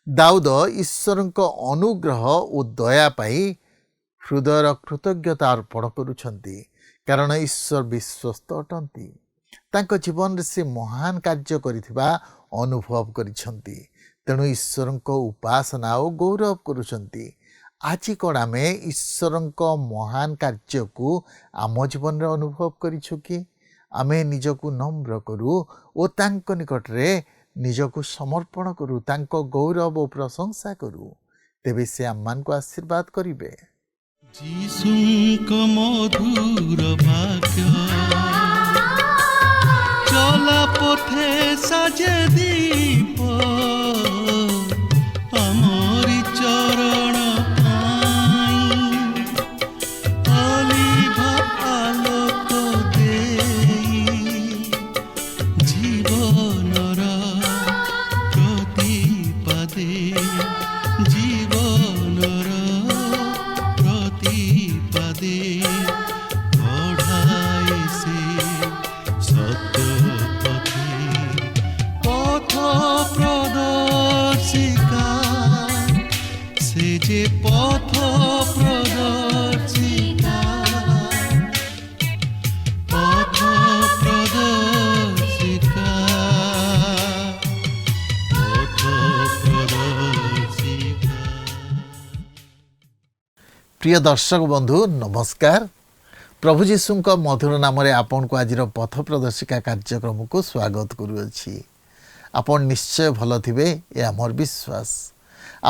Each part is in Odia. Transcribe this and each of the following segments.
ଦାଉଦ ଈଶ୍ୱରଙ୍କ ଅନୁଗ୍ରହ ଓ ଦୟା ପାଇଁ ହୃଦୟର କୃତଜ୍ଞତା ଅର୍ପଣ କରୁଛନ୍ତି, କାରଣ ଈଶ୍ୱର ବିଶ୍ୱସ୍ତ ଅଟନ୍ତି। ତାଙ୍କ ଜୀବନରେ ସେ ମହାନ କାର୍ଯ୍ୟ କରିଥିବା ଅନୁଭବ କରିଛନ୍ତି, ତେଣୁ ଈଶ୍ୱରଙ୍କ ଉପାସନା ଓ ଗୌରବ କରୁଛନ୍ତି। ଆଜି କ'ଣ ଆମେ ଈଶ୍ୱରଙ୍କ ମହାନ କାର୍ଯ୍ୟକୁ ଆମ ଜୀବନରେ ଅନୁଭବ କରିଛୁ କି? ଆମେ ନିଜକୁ ନମ୍ର କରୁ ଓ ତାଙ୍କ ନିକଟରେ ନିଜକୁ ସମର୍ପଣ କରୁ, ତାଙ୍କ ଗୌରବ ଓ ପ୍ରଶଂସା କରୁ, ତେବେ ସେ ଆମମାନଙ୍କୁ ଆଶୀର୍ବାଦ କରିବେ। ଯୀଶୁଙ୍କ ମଧୁର ବାକ୍ୟ ଚଲା ପଥେ ସାଜେ ଦୀପ, ଆମରି ଚରଣ ପାଇଁ ଅଲିଭା ଆଲୋକ ଦେଇ ଜୀବନର ପ୍ରତିପାଦେ ଜୀବନର ପ୍ରତିପାଦେ ବଢ଼ାଏ ସେ ସତ୍ୟ ପଥେ পথ প্রদর্শিকা, সে যে পথ প্রদর্শিকা, পথ প্রদর্শিকা, পথ প্রদর্শিকা। প্রিয় দর্শক বন্ধু নমস্କାର। প্রভু যীশুଙ୍କ ମଧୁର ନାମରେ ଆପଣଙ୍କୁ ଆଜିର ପଥ ପ୍ରଦର୍ଶିକା କାର୍ଯ୍ୟକ୍ରମକୁ ସ୍ୱାଗତ କରୁଅଛି। ଆପଣ ନିଶ୍ଚୟ ଭଲ ଥିବେ, ଏହା ମୋର ବିଶ୍ୱାସ।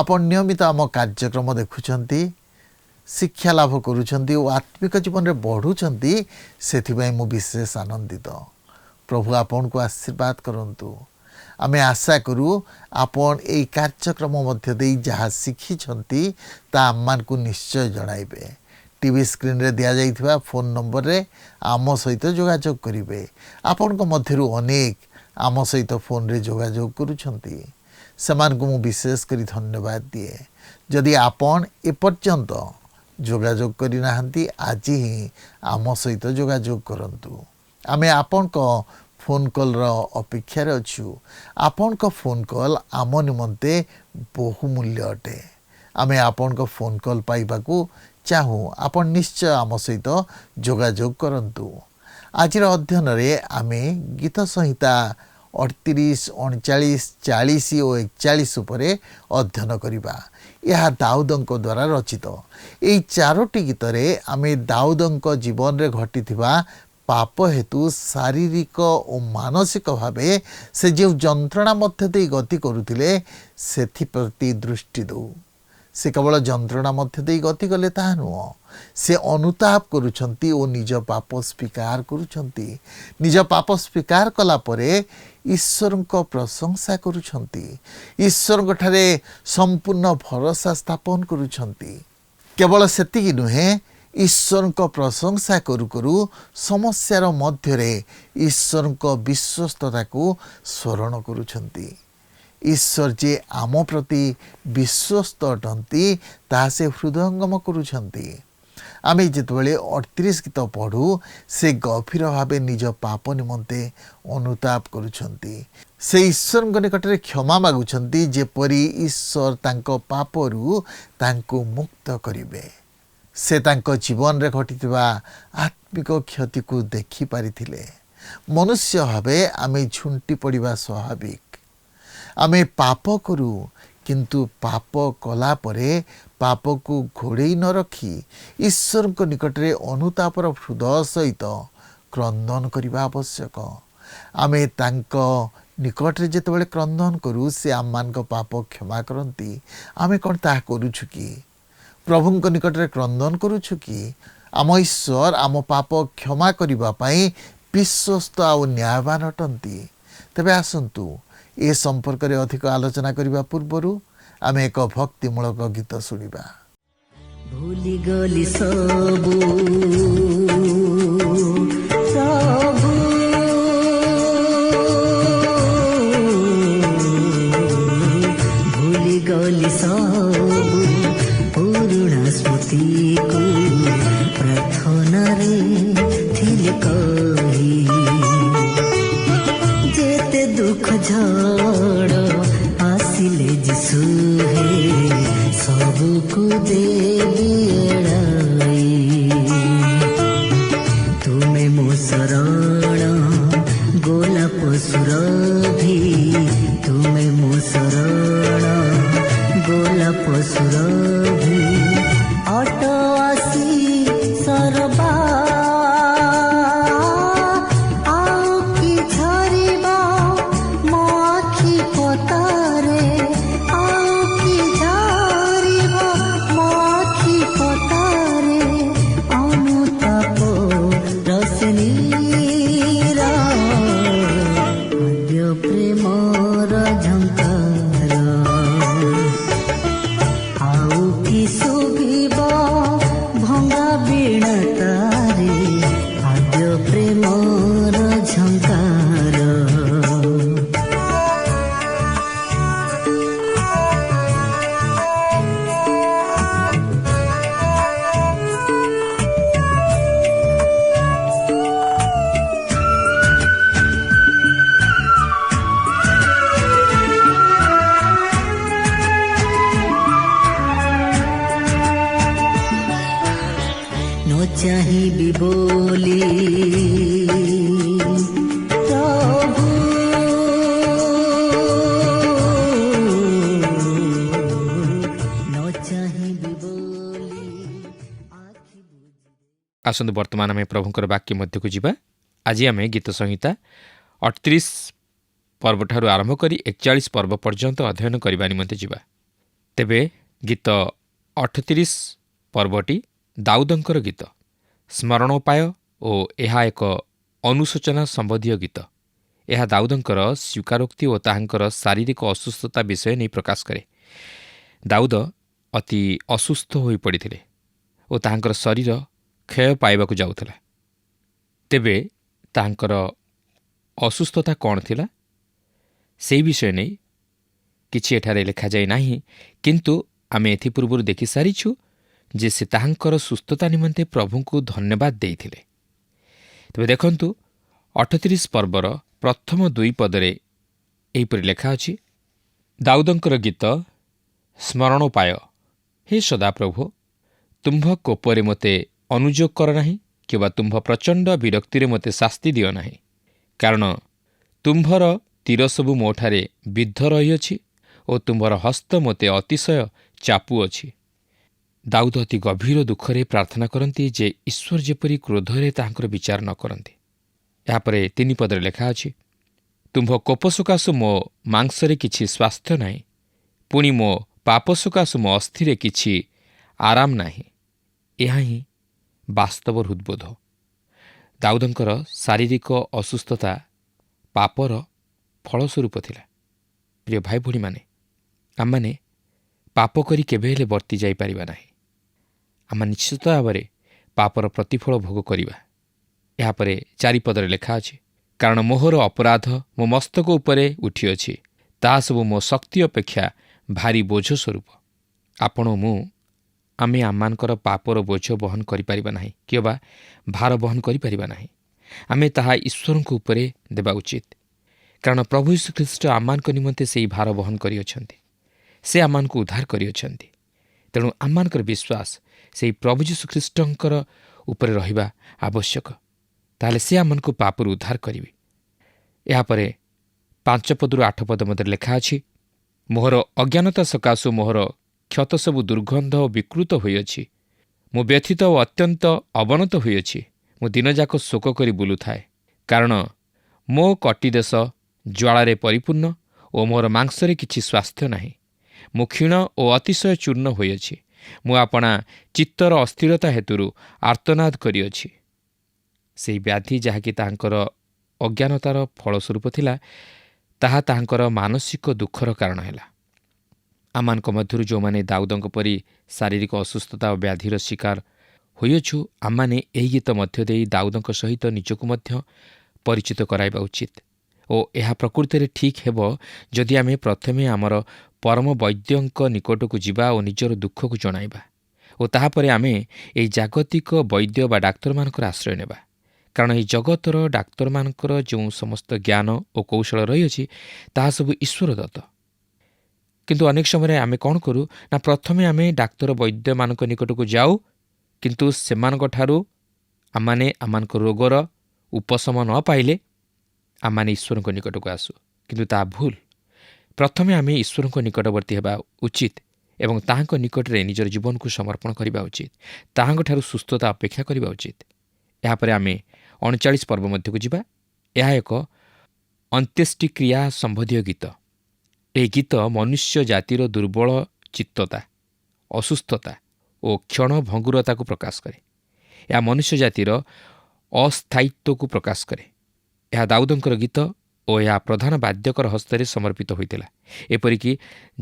ଆପଣ ନିୟମିତ ଆମ କାର୍ଯ୍ୟକ୍ରମ ଦେଖୁଛନ୍ତି, ଶିକ୍ଷା ଲାଭ କରୁଛନ୍ତି ଓ ଆତ୍ମିକ ଜୀବନରେ ବଢ଼ୁଛନ୍ତି, ସେଥିପାଇଁ ମୁଁ ବିଶେଷ ଆନନ୍ଦିତ। ପ୍ରଭୁ ଆପଣଙ୍କୁ ଆଶୀର୍ବାଦ କରନ୍ତୁ। ଆମେ ଆଶା କରୁ ଆପଣ ଏହି କାର୍ଯ୍ୟକ୍ରମ ମଧ୍ୟ ଦେଇ ଯାହା ଶିଖିଛନ୍ତି ତାହା ଆମମାନଙ୍କୁ ନିଶ୍ଚୟ ଜଣାଇବେ। ଟିଭି ସ୍କ୍ରିନ୍ରେ ଦିଆଯାଇଥିବା ଫୋନ୍ ନମ୍ବରରେ ଆମ ସହିତ ଯୋଗାଯୋଗ କରିବେ। ଆପଣଙ୍କ ମଧ୍ୟରୁ ଅନେକ ଆମ ସହିତ ଫୋନ୍ରେ ଯୋଗାଯୋଗ କରୁଛନ୍ତି, ସେମାନଙ୍କୁ ମୁଁ ବିଶେଷ କରି ଧନ୍ୟବାଦ ଦିଏ। ଯଦି ଆପଣ ଏପର୍ଯ୍ୟନ୍ତ ଯୋଗାଯୋଗ କରିନାହାନ୍ତି, ଆଜି ହିଁ ଆମ ସହିତ ଯୋଗାଯୋଗ କରନ୍ତୁ। ଆମେ ଆପଣଙ୍କ ଫୋନ୍ କଲ୍ର ଅପେକ୍ଷାରେ ଅଛୁ। ଆପଣଙ୍କ ଫୋନ୍ କଲ୍ ଆମ ନିମନ୍ତେ ବହୁମୂଲ୍ୟ ଅଟେ। ଆମେ ଆପଣଙ୍କ ଫୋନ୍ କଲ୍ ପାଇବାକୁ ଚାହୁଁ। ଆପଣ ନିଶ୍ଚୟ ଆମ ସହିତ ଯୋଗାଯୋଗ କରନ୍ତୁ। ଆଜିର ଅଧ୍ୟୟନରେ ଆମେ ଗୀତ ସଂହିତା 38, 39, 40 ଓ 41 ଉପରେ ଅଧ୍ୟୟନ କରିବା। ଏହା ଦାଉଦଙ୍କ ଦ୍ୱାରା ରଚିତ। ଏହି 4ଟି ଗୀତରେ ଆମେ ଦାଉଦଙ୍କ ଜୀବନରେ ଘଟିଥିବା ପାପ ହେତୁ ଶାରୀରିକ ଓ ମାନସିକ ଭାବେ ସେ ଯେଉଁ ଯନ୍ତ୍ରଣା ମଧ୍ୟ ଦେଇ ଗତି କରୁଥିଲେ, ସେଥିପ୍ରତି ଦୃଷ୍ଟି ଦେଉ। ସେ କେବଳ ଯନ୍ତ୍ରଣା ମଧ୍ୟ ଦେଇ ଗତି କଲେ ତାହା ନୁହଁ, ସେ ଅନୁତାପ କରୁଛନ୍ତି ଓ ନିଜ ପାପ ସ୍ୱୀକାର କରୁଛନ୍ତି। ନିଜ ପାପ ସ୍ୱୀକାର କଲା ପରେ ଈଶ୍ୱରଙ୍କ ପ୍ରଶଂସା କରୁଛନ୍ତି, ଈଶ୍ୱରଙ୍କଠାରେ ସମ୍ପୂର୍ଣ୍ଣ ଭରସା ସ୍ଥାପନ କରୁଛନ୍ତି। କେବଳ ସେତିକି ନୁହେଁ, ଈଶ୍ୱରଙ୍କ ପ୍ରଶଂସା କରୁ କରୁ ସମସ୍ୟାର ମଧ୍ୟରେ ଈଶ୍ୱରଙ୍କ ବିଶ୍ୱସ୍ତତାକୁ ସ୍ମରଣ କରୁଛନ୍ତି। ଈଶ୍ୱର ଯେ ଆମ ପ୍ରତି ବିଶ୍ୱସ୍ତ ଅଟନ୍ତି, ତାହା ସେ ହୃଦୟଙ୍ଗମ କରୁଛନ୍ତି। ଆମେ ଯେତେବେଳେ 38 ଗୀତ ପଢ଼ୁ, ସେ ଗଭୀର ଭାବେ ନିଜ ପାପ ନିମନ୍ତେ ଅନୁତାପ କରୁଛନ୍ତି। ସେ ଈଶ୍ୱରଙ୍କ ନିକଟରେ କ୍ଷମା ମାଗୁଛନ୍ତି, ଯେପରି ଈଶ୍ୱର ତାଙ୍କ ପାପରୁ ତାଙ୍କୁ ମୁକ୍ତ କରିବେ। ସେ ତାଙ୍କ ଜୀବନରେ ଘଟିଥିବା ଆତ୍ମିକ କ୍ଷତିକୁ ଦେଖିପାରିଥିଲେ। ମନୁଷ୍ୟ ଭାବେ ଆମେ ଝୁଣ୍ଟି ପଡ଼ିବା ସ୍ୱାଭାବିକ। ଆମେ ପାପ କରୁ, କିନ୍ତୁ ପାପ କଲା ପରେ ପାପକୁ ଘୋଡ଼େଇ ନ ରଖି ଈଶ୍ୱରଙ୍କ ନିକଟରେ ଅନୁତାପର ହୃଦୟ ସହିତ କ୍ରନ୍ଦନ କରିବା ଆବଶ୍ୟକ। ଆମେ ତାଙ୍କ ନିକଟରେ ଯେତେବେଳେ କ୍ରନ୍ଦନ କରୁ, ସେ ଆମମାନଙ୍କ ପାପ କ୍ଷମା କରନ୍ତି। ଆମେ କ'ଣ ତାହା କରୁଛୁ କି? ପ୍ରଭୁଙ୍କ ନିକଟରେ କ୍ରନ୍ଦନ କରୁଛୁ କି? ଆମ ଈଶ୍ୱର ଆମ ପାପ କ୍ଷମା କରିବା ପାଇଁ ବିଶ୍ୱସ୍ତ ଆଉ ନ୍ୟାୟବାନ ଅଟନ୍ତି। ତେବେ ଆସନ୍ତୁ, ଏ ସମ୍ପର୍କରେ ଅଧିକ ଆଲୋଚନା କରିବା ପୂର୍ବରୁ ଆମେ ଏକ ଭକ୍ତିମୂଳକ ଗୀତ ଶୁଣିବା। ଭୁଲିଗଲି ସବୁ ସବୁ ଭୁଲିଗଲି ସବୁ ପୁରୁଣା ସ୍ମୃତିକୁ ପ୍ରାର୍ଥନାରେ ଥିଲେ କହି, ଯେତେ ଦୁଃଖ ଝଡ଼ ଆସିଲେ ଯୀଶୁ सबको देवी एड़ाई तुमे मो शरण गोलाप सुरभि तुमे मो शरण गोलाप सुरभि अट आसी सरबा आओ कि झरिबा मो आखि पतारे आओ कि झरिबा मो आखि पतारे अनुताप रसनीरा आद्य प्रेमर झंकार ଆଉ କି ଶୁଭିବ ଭଙ୍ଗା ବୀଣା ତାରେ ଆଦ୍ୟ ପ୍ରେମର ଝଙ୍କାର ନ ଚାହିଁବି ବୋଲି ପ୍ରଭୁ ନ ଚାହିଁବି ବୋଲି ଆଖି ବୁଜି ଆସନ୍ତୁ ବର୍ତ୍ତମାନ ଆମେ ପ୍ରଭୁଙ୍କର ବାକ୍ୟ ମଧ୍ୟକୁ ଯିବା। ଆଜି ଆମେ ଗୀତ ସଂହିତା 38 ପର୍ବଠାରୁ ଆରମ୍ଭ କରି 41 ପର୍ବ ପର୍ଯ୍ୟନ୍ତ ଅଧ୍ୟୟନ କରିବା ନିମନ୍ତେ ଯିବା। ତେବେ ଗୀତ 38 ପର୍ବଟି ଦାଉଦଙ୍କର ଗୀତ, ସ୍ମରଣୋପାୟ ଓ ଏହା ଏକ ଅନୁଶୋଚନା ସମ୍ବନ୍ଧୀୟ ଗୀତ। ଏହା ଦାଉଦଙ୍କର ସ୍ୱୀକାରୋକ୍ତି ଓ ତାହାଙ୍କର ଶାରୀରିକ ଅସୁସ୍ଥତା ବିଷୟ ନେଇ ପ୍ରକାଶ କରେ। ଦାଉଦ ଅତି ଅସୁସ୍ଥ ହୋଇପଡ଼ିଥିଲେ ଓ ତାହାଙ୍କର ଶରୀର କ୍ଷୟ ପାଇବାକୁ ଯାଉଥିଲା। ତେବେ ତାହାଙ୍କର ଅସୁସ୍ଥତା କ'ଣ ଥିଲା ସେହି ବିଷୟ ନେଇ କିଛି ଏଠାରେ ଲେଖାଯାଇ ନାହିଁ, କିନ୍ତୁ ଆମେ ଏଥିପୂର୍ବରୁ ଦେଖିସାରିଛୁ ଯେ ସେ ତାହାଙ୍କର ସୁସ୍ଥତା ନିମନ୍ତେ ପ୍ରଭୁଙ୍କୁ ଧନ୍ୟବାଦ ଦେଇଥିଲେ। ତେବେ ଦେଖନ୍ତୁ 38 ପର୍ବର ପ୍ରଥମ 2 ପଦରେ ଏହିପରି ଲେଖା ଅଛି, ଦାଉଦଙ୍କର ଗୀତ ସ୍ମରଣୋପାୟ। ହେ ସଦାପ୍ରଭୁ, ତୁମ୍ଭ କୋପରେ ମୋତେ ଅନୁଯୋଗ କର ନାହିଁ କିମ୍ବା ତୁମ୍ଭ ପ୍ରଚଣ୍ଡ ବିରକ୍ତିରେ ମୋତେ ଶାସ୍ତି ଦିଅ ନାହିଁ, କାରଣ ତୁମ୍ଭର ତୀର ସବୁ ମୋଠାରେ ବିଦ୍ଧ ରହିଅଛି ଓ ତୁମ୍ଭର ହସ୍ତ ମୋତେ ଅତିଶୟ ଚାପୁଅଛି। ଦାଉଦ ଅତି ଗଭୀର ଦୁଃଖରେ ପ୍ରାର୍ଥନା କରନ୍ତି ଯେ ଈଶ୍ୱର ଯେପରି କ୍ରୋଧରେ ତାହାଙ୍କର ବିଚାର ନ କରନ୍ତି। ଏହାପରେ 3 ପଦରେ ଲେଖା ଅଛି, ତୁମ୍ଭ କୋପ ସକାଶୁ ମୋ ମାଂସରେ କିଛି ସ୍ୱାସ୍ଥ୍ୟ ନାହିଁ, ପୁଣି ମୋ ପାପ ସକାଶୁ ମୋ ଅସ୍ଥିରେ କିଛି ଆରାମ ନାହିଁ। ଏହା ହିଁ ବାସ୍ତବ ହୃଦ୍ବୋଧ। ଦାଉଦଙ୍କର ଶାରୀରିକ ଅସୁସ୍ଥତା ପାପର ଫଳସ୍ୱରୂପ ଥିଲା। ପ୍ରିୟ ଭାଇ ଭଉଣୀମାନେ, ଆମମାନେ ପାପ କରି କେବେ ହେଲେ ବର୍ତ୍ତି ଯାଇପାରିବା ନାହିଁ। ଆମେ ନିଶ୍ଚିତ ଭାବରେ ପାପର ପ୍ରତିଫଳ ଭୋଗ କରିବା। ଏହାପରେ 4 ପଦରେ ଲେଖା ଅଛି, କାରଣ ମୋହର ଅପରାଧ ମୋ ମସ୍ତକ ଉପରେ ଉଠିଅଛି, ତାହା ସବୁ ମୋ ଶକ୍ତି ଅପେକ୍ଷା ଭାରି ବୋଝ ସ୍ୱରୂପ। ଆପଣ ମୁଁ ଆମେ ଆମମାନଙ୍କର ପାପର ବୋଝ ବହନ କରିପାରିବା ନାହିଁ କିମ୍ବା ଭାର ବହନ କରିପାରିବା ନାହିଁ। ଆମେ ତାହା ଈଶ୍ୱରଙ୍କ ଉପରେ ଦେବା ଉଚିତ, କାରଣ ପ୍ରଭୁ ଯୀଶୁଖ୍ରୀଷ୍ଟ ଆମମାନଙ୍କ ନିମନ୍ତେ ସେହି ଭାର ବହନ କରିଅଛନ୍ତି। ସେ ଆମମାନଙ୍କୁ ଉଦ୍ଧାର କରିଅଛନ୍ତି। ତେଣୁ ଆମମାନଙ୍କର ବିଶ୍ୱାସ ସେହି ପ୍ରଭୁ ଯୀଶୁଖ୍ରୀଷ୍ଟଙ୍କର ଉପରେ ରହିବା ଆବଶ୍ୟକ। ତାହେଲେ ସେ ଆମମାନଙ୍କୁ ପାପରୁ ଉଦ୍ଧାର କରିବେ। ଏହାପରେ 5 ପଦରୁ 8 ପଦ ମଧ୍ୟରେ ଲେଖା ଅଛି, ମୋହର ଅଜ୍ଞାନତା ସକାଶୁ ମୋହର କ୍ଷତ ସବୁ ଦୁର୍ଗନ୍ଧ ଓ ବିକୃତ ହୋଇଅଛି। ମୁଁ ବ୍ୟଥିତ ଓ ଅତ୍ୟନ୍ତ ଅବନତ ହୋଇଅଛି। ମୁଁ ଦିନଯାକ ଶୋକ କରି ବୁଲୁଥାଏ, କାରଣ ମୋ କଟି ଦେଶ ଜ୍ୱାଳାରେ ପରିପୂର୍ଣ୍ଣ ଓ ମୋର ମାଂସରେ କିଛି ସ୍ୱାସ୍ଥ୍ୟ ନାହିଁ। ମୁଁ କ୍ଷୀଣ ଓ ଅତିଶୟ ଚୂର୍ଣ୍ଣ ହୋଇଅଛି। ମୁଁ ଆପଣା ଚିତ୍ତର ଅସ୍ଥିରତା ହେତୁରୁ ଆର୍ତ୍ତନାଦ କରିଅଛି। ସେହି ବ୍ୟାଧି ଯାହାକି ତାହାଙ୍କର ଅଜ୍ଞାନତାର ଫଳସ୍ୱରୂପ ଥିଲା, ତାହା ତାହାଙ୍କର ମାନସିକ ଦୁଃଖର କାରଣ ହେଲା। ଆମମାନଙ୍କ ମଧ୍ୟରୁ ଯେଉଁମାନେ ଦାଉଦଙ୍କ ପରି ଶାରୀରିକ ଅସୁସ୍ଥତା ଓ ବ୍ୟାଧିର ଶିକାର ହୋଇଅଛୁ, ଆମମାନେ ଏହି ଗୀତ ମଧ୍ୟ ଦେଇ ଦାଉଦଙ୍କ ସହିତ ନିଜକୁ ମଧ୍ୟ ପରିଚିତ କରାଇବା ଉଚିତ। ଓ ଏହା ପ୍ରକୃତରେ ଠିକ୍ ହେବ ଯଦି ଆମେ ପ୍ରଥମେ ଆମର ପରମ ବୈଦ୍ୟଙ୍କ ନିକଟକୁ ଯିବା ଓ ନିଜର ଦୁଃଖକୁ ଜଣାଇବା ଓ ତାହାପରେ ଆମେ ଏହି ଜାଗତିକ ବୈଦ୍ୟ ବା ଡାକ୍ତରମାନଙ୍କର ଆଶ୍ରୟ ନେବା। କାରଣ ଏହି ଜଗତର ଡାକ୍ତରମାନଙ୍କର ଯେଉଁ ସମସ୍ତ ଜ୍ଞାନ ଓ କୌଶଳ ରହିଅଛି, ତାହା ସବୁ ଈଶ୍ୱର ଦତ୍ତ। କିନ୍ତୁ ଅନେକ ସମୟରେ ଆମେ କ'ଣ କରୁ ନା ପ୍ରଥମେ ଆମେ ଡାକ୍ତର ବୈଦ୍ୟମାନଙ୍କ ନିକଟକୁ ଯାଉ, କିନ୍ତୁ ସେମାନଙ୍କଠାରୁ ଆମମାନେ ଆମମାନଙ୍କ ରୋଗର ଉପଶମ ନ ପାଇଲେ ଆମମାନେ ଈଶ୍ୱରଙ୍କ ନିକଟକୁ ଆସୁ। କିନ୍ତୁ ତାହା ଭୁଲ। ପ୍ରଥମେ ଆମେ ଈଶ୍ୱରଙ୍କ ନିକଟବର୍ତ୍ତୀ ହେବା ଉଚିତ ଏବଂ ତାହାଙ୍କ ନିକଟରେ ନିଜର ଜୀବନକୁ ସମର୍ପଣ କରିବା ଉଚିତ। ତାହାଙ୍କଠାରୁ ସୁସ୍ଥତା ଅପେକ୍ଷା କରିବା ଉଚିତ। ଏହାପରେ ଆମେ 39 ପର୍ବ ମଧ୍ୟକୁ ଯିବା। ଏହା ଏକ ଅନ୍ତ୍ୟେଷ୍ଟିକ୍ରିୟା ସମ୍ବନ୍ଧୀୟ ଗୀତ। ଏହି ଗୀତ ମନୁଷ୍ୟ ଜାତିର ଦୁର୍ବଳ ଚିତ୍ତତା, ଅସୁସ୍ଥତା ଓ କ୍ଷଣଭଙ୍ଗୁରତାକୁ ପ୍ରକାଶ କରେ। ଏହା ମନୁଷ୍ୟ ଜାତିର ଅସ୍ଥାୟିତ୍ୱକୁ ପ୍ରକାଶ କରେ। ଏହା ଦାଉଦଙ୍କର ଗୀତ ଓ ଏହା ପ୍ରଧାନ ବାଦ୍ୟକର ହସ୍ତରେ ସମର୍ପିତ ହୋଇଥିଲା, ଏପରିକି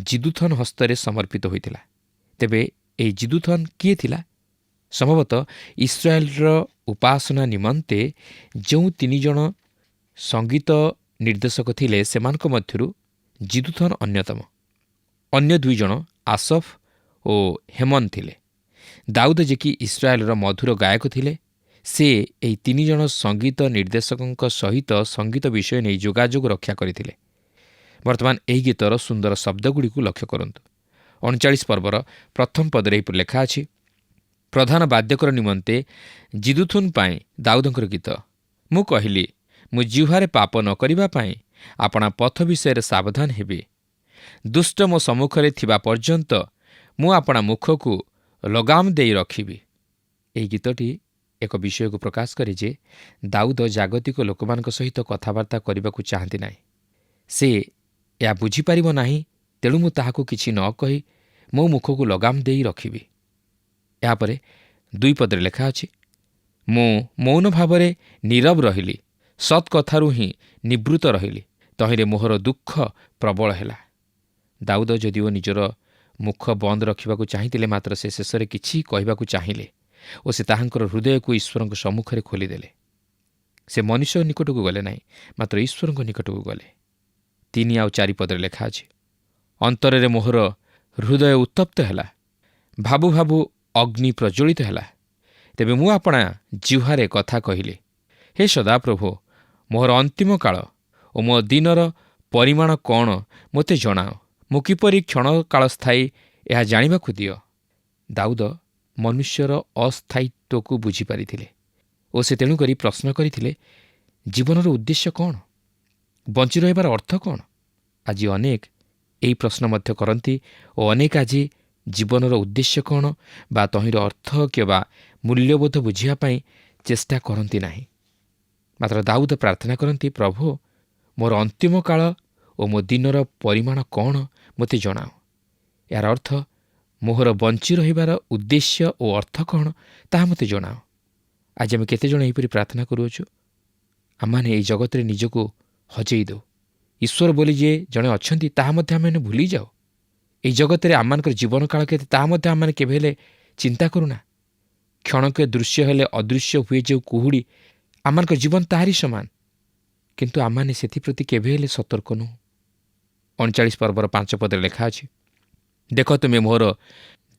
ଜିଦୁଥନ ହସ୍ତରେ ସମର୍ପିତ ହୋଇଥିଲା। ତେବେ ଏହି ଜିଦୁଥନ କିଏ ଥିଲା? ସମ୍ଭବତଃ ଇସ୍ରାଏଲର ଉପାସନା ନିମନ୍ତେ ଯେଉଁ 3 ଜଣ ସଙ୍ଗୀତ ନିର୍ଦ୍ଦେଶକ ଥିଲେ ସେମାନଙ୍କ ମଧ୍ୟରୁ ଜିଦୁଥନ ଅନ୍ୟତମ। ଅନ୍ୟ 2 ଜଣ ଆସଫ ଓ ହେମନ ଥିଲେ। ଦାଉଦ ଯେ କି ଇସ୍ରାଏଲର ମଧୁର ଗାୟକ ଥିଲେ, ସେ ଏହି 3 ଜଣ ସଙ୍ଗୀତ ନିର୍ଦ୍ଦେଶକଙ୍କ ସହିତ ସଙ୍ଗୀତ ବିଷୟ ନେଇ ଯୋଗାଯୋଗ ରକ୍ଷା କରିଥିଲେ। ବର୍ତ୍ତମାନ ଏହି ଗୀତର ସୁନ୍ଦର ଶବ୍ଦଗୁଡ଼ିକୁ ଲକ୍ଷ୍ୟ କରନ୍ତୁ। 39 ପର୍ବର ପ୍ରଥମ ପଦରେ ଏହିପରି ଲେଖା ଅଛି, ପ୍ରଧାନ ବାଦ୍ୟକର ନିମନ୍ତେ ଜିଦୁଥୁନ ପାଇଁ ଦାଉଦଙ୍କର ଗୀତ। ମୁଁ କହିଲି, ମୁଁ ଜିହ୍ୱାରେ ପାପ ନ କରିବା ପାଇଁ ଆପଣା ପଥ ବିଷୟରେ ସାବଧାନ ହେବି। ଦୁଷ୍ଟ ମୋ ସମ୍ମୁଖରେ ଥିବା ପର୍ଯ୍ୟନ୍ତ ମୁଁ ଆପଣା ମୁଖକୁ ଲଗାମ ଦେଇ ରଖିବି। ଏହି ଗୀତଟି ଏକ ବିଷୟକୁ ପ୍ରକାଶ କରେ ଯେ ଦାଉଦ ଜାଗତିକ ଲୋକମାନଙ୍କ ସହିତ କଥାବାର୍ତ୍ତା କରିବାକୁ ଚାହାନ୍ତି ନାହିଁ। ସେ ଏହା ବୁଝିପାରିବ ନାହିଁ, ତେଣୁ ମୁଁ ତାହାକୁ କିଛି ନ କହି ମୋ ମୁଖକୁ ଲଗାମ ଦେଇ ରଖିବି। ଏହାପରେ 2 ପଦରେ ଲେଖା ଅଛି, ମୁଁ ମୌନ ଭାବରେ ନୀରବ ରହିଲି, ସତ୍ କଥାରୁ ହିଁ ନିବୃତ୍ତ ରହିଲି, ତହିଁରେ ମୋହର ଦୁଃଖ ପ୍ରବଳ ହେଲା। ଦାଉଦ ଯଦିଓ ନିଜର ମୁଖ ବନ୍ଦ ରଖିବାକୁ ଚାହିଁଥିଲେ, ମାତ୍ର ସେ ଶେଷରେ କିଛି କହିବାକୁ ଚାହିଁଲେ ଓ ସେ ତାହାଙ୍କର ହୃଦୟକୁ ଈଶ୍ୱରଙ୍କ ସମ୍ମୁଖରେ ଖୋଲିଦେଲେ। ସେ ମନୁଷ୍ୟ ନିକଟକୁ ଗଲେ ନାହିଁ, ମାତ୍ର ଈଶ୍ୱରଙ୍କ ନିକଟକୁ ଗଲେ। 3 ଆଉ 4 ପଦରେ ଲେଖା ଅଛି, ଅନ୍ତରରେ ମୋହର ହୃଦୟ ଉତ୍ତପ୍ତ ହେଲା, ଭାବୁ ଭାବୁ ଅଗ୍ନି ପ୍ରଜ୍ୱଳିତ ହେଲା। ତେବେ ମୁଁ ଆପଣା ଜିହ୍ୱାରେ କଥା କହିଲି, ହେ ସଦାପ୍ରଭୁ, ମୋହର ଅନ୍ତିମ କାଳ ଓ ମୋ ଦିନର ପରିମାଣ କ'ଣ ମୋତେ ଜଣାଅ। ମୁଁ କିପରି କ୍ଷଣକାଳସ୍ଥାୟୀ ଏହା ଜାଣିବାକୁ ଦିଅ। ଦାଉଦ ମନୁଷ୍ୟର ଅସ୍ଥାୟିତ୍ୱକୁ ବୁଝିପାରିଥିଲେ ଓ ସେ ତେଣୁକରି ପ୍ରଶ୍ନ କରିଥିଲେ, ଜୀବନର ଉଦ୍ଦେଶ୍ୟ କ'ଣ? ବଞ୍ଚି ରହିବାର ଅର୍ଥ କ'ଣ? ଆଜି ଅନେକ ଏହି ପ୍ରଶ୍ନ ମଧ୍ୟ କରନ୍ତି ଓ ଅନେକ ଆଜି ଜୀବନର ଉଦ୍ଦେଶ୍ୟ କ'ଣ ବା ତହିଁର ଅର୍ଥ କିମ୍ବା ମୂଲ୍ୟବୋଧ ବୁଝିବା ପାଇଁ ଚେଷ୍ଟା କରନ୍ତି ନାହିଁ। ମାତ୍ର ଦାଉଦ ପ୍ରାର୍ଥନା କରନ୍ତି, ପ୍ରଭୁ, ମୋର ଅନ୍ତିମ କାଳ ଓ ମୋ ଦିନର ପରିମାଣ କ'ଣ ମୋତେ ଜଣାଅ। ଏହାର ଅର୍ଥ, ମୋହର ବଞ୍ଚି ରହିବାର ଉଦ୍ଦେଶ୍ୟ ଓ ଅର୍ଥ କ'ଣ ତାହା ମୋତେ ଜଣାଅ। ଆଜି ଆମେ କେତେଜଣ ଏହିପରି ପ୍ରାର୍ଥନା କରୁଅଛୁ? ଆମମାନେ ଏହି ଜଗତରେ ନିଜକୁ ହଜେଇ ଦେଉ। ଈଶ୍ୱର ବୋଲି ଯିଏ ଜଣେ ଅଛନ୍ତି ତାହା ମଧ୍ୟ ଆମେମାନେ ଭୁଲିଯାଉ। ଏହି ଜଗତରେ ଆମମାନଙ୍କର ଜୀବନକାଳ କେତେ ତାହା ମଧ୍ୟ ଆମମାନେ କେବେ ହେଲେ ଚିନ୍ତା କରୁନା। କ୍ଷଣକେ ଦୃଶ୍ୟ ହେଲେ ଅଦୃଶ୍ୟ ହୁଏ ଯେଉଁ କୁହୁଡ଼ି, ଆମମାନଙ୍କର ଜୀବନ ତାହାରି ସମାନ, କିନ୍ତୁ ଆମମାନେ ସେଥିପ୍ରତି କେବେ ହେଲେ ସତର୍କ ନୁହଁ। 39 ପର୍ବର 5 ପଦରେ ଲେଖା ଅଛି, ଦେଖ ତୁମେ ମୋର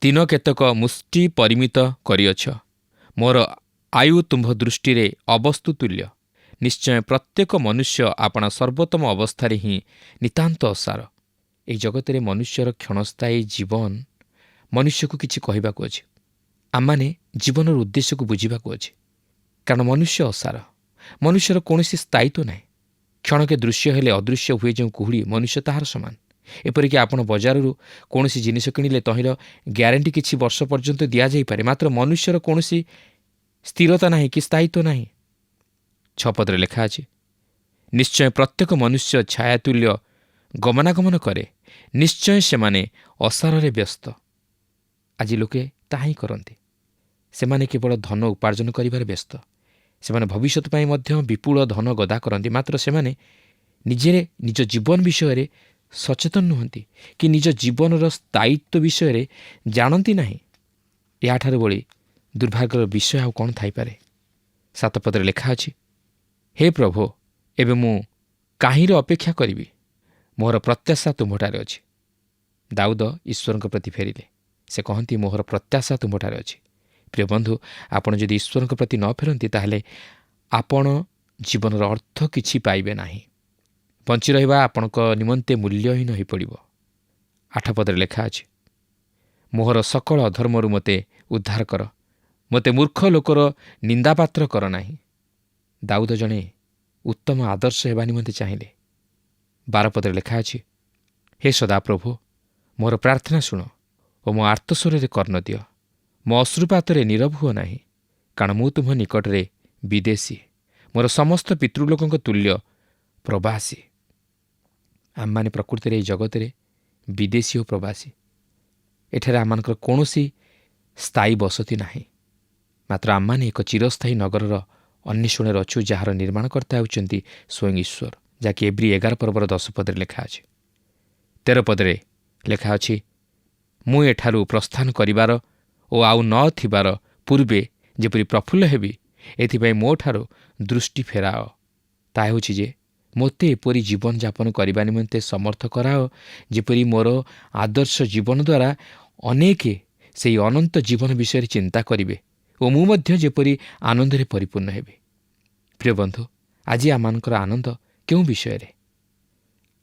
ଦିନ କେତେକ ମୁଷ୍ଟି ପରିମିତ କରିଅଛ, ମୋର ଆୟୁ ତୁମ୍ଭ ଦୃଷ୍ଟିରେ ଅବସ୍ତୁ ତୁଲ୍ୟ। ନିଶ୍ଚୟ ପ୍ରତ୍ୟେକ ମନୁଷ୍ୟ ଆପଣା ସର୍ବୋତ୍ତମ ଅବସ୍ଥାରେ ହିଁ ନିତାନ୍ତ ଅସାର। ଏହି ଜଗତରେ ମନୁଷ୍ୟର କ୍ଷଣସ୍ଥାୟୀ ଜୀବନ ମନୁଷ୍ୟକୁ କିଛି କହିବାକୁ ଅଛି। ଆମମାନେ ଜୀବନର ଉଦ୍ଦେଶ୍ୟକୁ ବୁଝିବାକୁ ଅଛି, କାରଣ ମନୁଷ୍ୟ ଅସାର। ମନୁଷ୍ୟର କୌଣସି ସ୍ଥାୟିତ୍ୱ ନାହିଁ। କ୍ଷଣକେ ଦୃଶ୍ୟ ହେଲେ ଅଦୃଶ୍ୟ ହୁଏ ଯେଉଁ କୁହୁଡ଼ି, ମନୁଷ୍ୟ ତାହାର ସମାନ। ଏପରିକି ଆପଣ ବଜାରରୁ କୌଣସି ଜିନିଷ କିଣିଲେ ତହିଁର ଗ୍ୟାରେଣ୍ଟି କିଛି ବର୍ଷ ପର୍ଯ୍ୟନ୍ତ ଦିଆଯାଇପାରେ, ମାତ୍ର ମନୁଷ୍ୟର କୌଣସି ସ୍ଥିରତା ନାହିଁ କି ସ୍ଥାୟିତ୍ୱ ନାହିଁ। 6 ପଦରେ ଲେଖା ଅଛି, ନିଶ୍ଚୟ ପ୍ରତ୍ୟେକ ମନୁଷ୍ୟ ଛାୟାତୁଲ୍ୟ ଗମନାଗମନ କରେ, ନିଶ୍ଚୟ ସେମାନେ ଅସାରରେ ବ୍ୟସ୍ତ। ଆଜି ଲୋକେ ତାହା ହିଁ କରନ୍ତି। ସେମାନେ କେବଳ ଧନ ଉପାର୍ଜନ କରିବାରେ ବ୍ୟସ୍ତ। ସେମାନେ ଭବିଷ୍ୟତ ପାଇଁ ମଧ୍ୟ ବିପୁଳ ଧନ ଗଦା କରନ୍ତି, ମାତ୍ର ସେମାନେ ନିଜେ ନିଜ ଜୀବନ ବିଷୟରେ ସଚେତନ ନୁହନ୍ତି କି ନିଜ ଜୀବନର ସ୍ଥାୟିତ୍ୱ ବିଷୟରେ ଜାଣନ୍ତି ନାହିଁ। ଏହାଠାରୁ ବଳି ଦୁର୍ଭାଗ୍ୟର ବିଷୟ ଆଉ କ'ଣ ଥାଇପାରେ? 7 ପଦରେ ଲେଖା ଅଛି, ହେ ପ୍ରଭୁ, ଏବେ ମୁଁ କାହିଁର ଅପେକ୍ଷା କରିବି? ମୋହର ପ୍ରତ୍ୟାଶା ତୁମ୍ଭଠାରେ ଅଛି। ଦାଉଦ ଈଶ୍ୱରଙ୍କ ପ୍ରତି ଫେରିଲେ। ସେ କହନ୍ତି, ମୋହର ପ୍ରତ୍ୟାଶା ତୁମ୍ଭଠାରେ ଅଛି। ପ୍ରିୟ ବନ୍ଧୁ, ଆପଣ ଯଦି ଈଶ୍ୱରଙ୍କ ପ୍ରତି ନ ଫେରନ୍ତି, ତାହେଲେ ଆପଣ ଜୀବନର ଅର୍ଥ କିଛି ପାଇବେ ନାହିଁ। ବଞ୍ଚି ରହିବା ଆପଣଙ୍କ ନିମନ୍ତେ ମୂଲ୍ୟହୀନ ହୋଇପଡ଼ିବ। 8 ପଦରେ ଲେଖା ଅଛି, ମୋହର ସକଳ ଅଧର୍ମରୁ ମୋତେ ଉଦ୍ଧାର କର, ମୋତେ ମୂର୍ଖ ଲୋକର ନିନ୍ଦାପାତ୍ର କର ନାହିଁ। ଦାଉଦ ଜଣେ ଉତ୍ତମ ଆଦର୍ଶ ହେବା ନିମନ୍ତେ ଚାହିଁଲେ। 12 ପଦରେ ଲେଖା ଅଛି, ହେ ସଦାପ୍ରଭୁ, ମୋର ପ୍ରାର୍ଥନା ଶୁଣ ଓ ମୋ ଆର୍ତ୍ତସ୍ୱରରେ କର୍ଣ୍ଣ ଦିଅ। ମୋ ଅଶ୍ରୁପାତରେ ନୀରବ ହୁଅ ନାହିଁ, କାରଣ ମୁଁ ତୁମ ନିକଟରେ ବିଦେଶୀ, ମୋର ସମସ୍ତ ପିତୃଲୋକଙ୍କ ତୁଲ୍ୟ ପ୍ରବାସୀ। ଆମମାନେ ପ୍ରକୃତିରେ ଏହି ଜଗତରେ ବିଦେଶୀ ଓ ପ୍ରବାସୀ। ଏଠାରେ ଆମମାନଙ୍କର କୌଣସି ସ୍ଥାୟୀ ବସତି ନାହିଁ। ମାତ୍ର ଆମମାନେ ଏକ ଚିରସ୍ଥାୟୀ ନଗରର ଅନ୍ୱେଷଣରେ ଅଛୁ, ଯାହାର ନିର୍ମାଣକର୍ତ୍ତା ହେଉଛନ୍ତି ସ୍ୱୟଂ ଈଶ୍ୱର, ଯାହାକି ଏବ୍ରୀ 11 ପର୍ବର 10 ପଦରେ ଲେଖା ଅଛି। 13 ପଦରେ ଲେଖା ଅଛି, ମୁଁ ଏଠାରୁ ପ୍ରସ୍ଥାନ କରିବାର ଓ ଆଉ ନ ଥିବାର ପୂର୍ବେ ଯେପରି ପ୍ରଫୁଲ୍ଲ ହେବି, ଏଥିପାଇଁ ମୋଠାରୁ ଦୃଷ୍ଟି ଫେରାଅ। ତାହା ହେଉଛି ଯେ ମୋତେ ଏପରି ଜୀବନଯାପନ କରିବା ନିମନ୍ତେ ସମର୍ଥ କରାଅ, ଯେପରି ମୋର ଆଦର୍ଶ ଜୀବନ ଦ୍ୱାରା ଅନେକ ସେହି ଅନନ୍ତ ଜୀବନ ବିଷୟରେ ଚିନ୍ତା କରିବେ ଓ ମୁଁ ମଧ୍ୟ ଯେପରି ଆନନ୍ଦରେ ପରିପୂର୍ଣ୍ଣ ହେବି। ପ୍ରିୟ ବନ୍ଧୁ, ଆଜି ଆମମାନଙ୍କର ଆନନ୍ଦ କେଉଁ ବିଷୟରେ?